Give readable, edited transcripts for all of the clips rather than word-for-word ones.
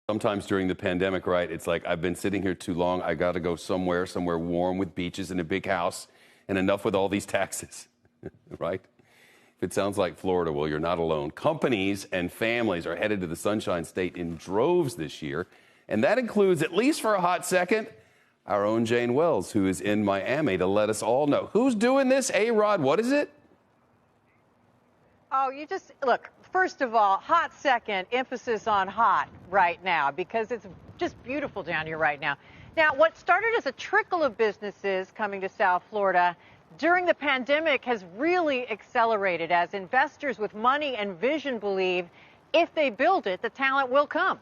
Sometimes during the pandemic, right, it's like, I've been sitting here too long. I got to go somewhere warm with beaches and a big house, and enough with all these taxes, right? If it sounds like Florida, well, you're not alone. Companies and families are headed to the Sunshine State in droves this year, and that includes, at least for a hot second, our own Jane Wells, who is in Miami to let us all know. Who's doing this? A-Rod, what is it? Oh, you just, look, first of all, hot second, emphasis on hot right now, because it's just beautiful down here right now. Now, what started as a trickle of businesses coming to South Florida during the pandemic has really accelerated as investors with money and vision believe if they build it, the talent will come.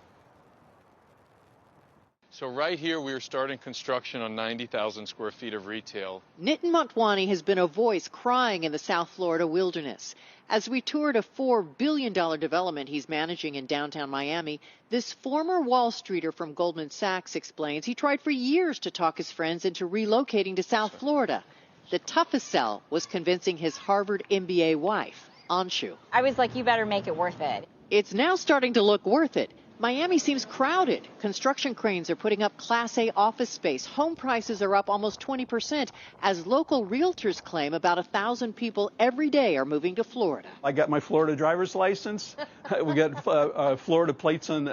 So right here, we are starting construction on 90,000 square feet of retail. Nitin Motwani has been a voice crying in the South Florida wilderness. As we toured a $4 billion development he's managing in downtown Miami, this former Wall Streeter from Goldman Sachs explains he tried for years to talk his friends into relocating to South Florida. The toughest sell was convincing his Harvard MBA wife, Anshu. I was like, you better make it worth it. It's now starting to look worth it. Miami seems crowded. Construction cranes are putting up Class A office space. Home prices are up almost 20% as local realtors claim about 1,000 people every day are moving to Florida. I got my Florida driver's license. We got Florida plates on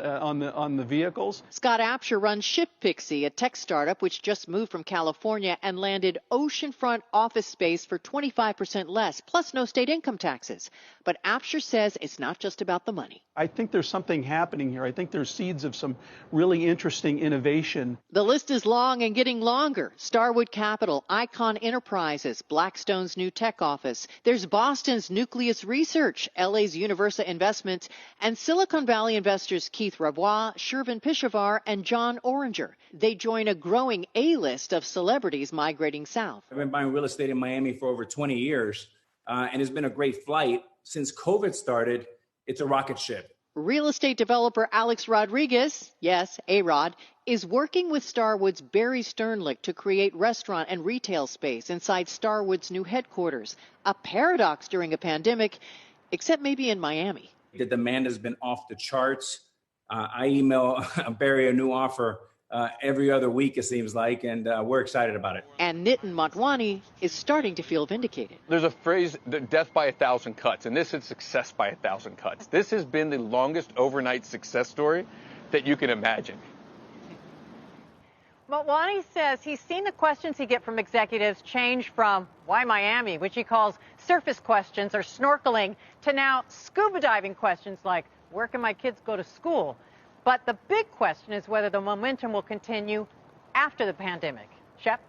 the vehicles. Scott Apsher runs Ship Pixie, a tech startup which just moved from California and landed oceanfront office space for 25% less, plus no state income taxes. But Apsher says it's not just about the money. I think there's something happening here. I think there's seeds of some really interesting innovation. The list is long and getting longer. Starwood Capital, Icahn Enterprises, Blackstone's new tech office. There's Boston's Nucleus Research, LA's Universa Investments, and Silicon Valley investors Keith Rabois, Shervin Pishavar, and John Oringer. They join a growing A-list of celebrities migrating south. I've been buying real estate in Miami for over 20 years, and it's been a great flight. Since COVID started, it's a rocket ship. Real estate developer Alex Rodriguez, yes, A-Rod, is working with Starwood's Barry Sternlicht to create restaurant and retail space inside Starwood's new headquarters. A paradox during a pandemic, except maybe in Miami. The demand has been off the charts. I email Barry a new offer every other week, it seems like, and we're excited about it. And Nitin Motwani is starting to feel vindicated. There's a phrase, death by 1,000 cuts, and this is success by 1,000 cuts. This has been the longest overnight success story that you can imagine. Motwani says he's seen the questions he gets from executives change from why Miami, which he calls surface questions or snorkeling, to now scuba diving questions like where can my kids go to school? But the big question is whether the momentum will continue after the pandemic. Shep?